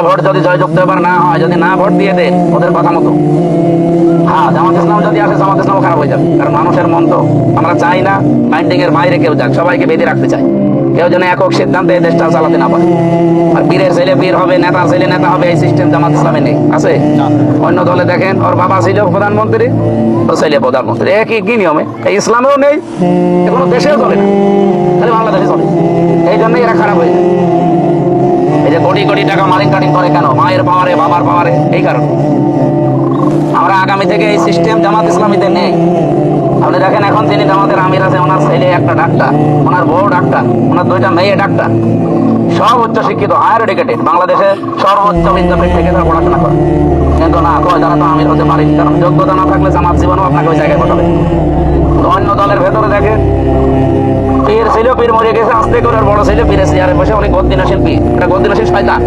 Vote যদি জয়যুক্ত এবার না হয়, যদি না ভোট দিয়ে দেন ওদের কথা মতো, হ্যাঁ জামাত ইসলাম যদি আসে জামাত ইসলাম খারাপ হয়ে যাবে। কারণ মানুষের মন তো, আমরা চাই না মাইন্ডিং এর বাইরে কেউ যাক, সবাইকে বেঁধে রাখতে চাই। কেউ যেন একক সিদ্ধান্তে এই দেশটা চালাতে না পারে। আর পীরের ছেলে পীর হবে, নেতার ছেলে নেতা হবে, এই সিস্টেম জামাত ইসলামে নেই। আছে অন্য দলে দেখেন, ওর বাবা ছিল প্রধানমন্ত্রী, ওর ছেলে প্রধানমন্ত্রী, একই কি নিয়মে। এই ইসলামেও নেই, কোনো দেশেও চলে না, খালি বাংলাদেশে চলে। এই জন্যই এরা খারাপ হয়ে যায়। এই যে কোটি কোটি টাকা মালিক কাটিং করে কেন? মায়ের পাওয়ারে, বাবার পাওয়ারে, এই কারণে। আমরা আগামী থেকে এই সিস্টেম জামাত ইসলামীতে নেই। আপনি দেখেন এখন তিনি জামাতের আমির আছে, ওনার ছেলে একটা ডাক্তার, ওনার বউ ডাক্তার, ওনার দুইটা মেয়ে ডাক্তার, সব উচ্চ শিক্ষিত, হায়ার এডুকেটেড, বাংলাদেশে সর্বোচ্চ বিদ্যাপীঠ থেকে তারা পড়াশোনা করে। কিন্তু না, কয় তারা তো আমির হতে পারেনি, কারণ যোগ্যতা না থাকলে জামাত জীবনও আপনাকে ওই জায়গায় বসাবে। অন্য দলের ভেতরে দেখে পীর ছিল, পীর মরে গেছে, আস্তে করে বড় ছিল পীরের চেয়ারে বসে, অনেক গদ্দিনাশীল পীর, এটা গদ্দিনাশীল শয়তান।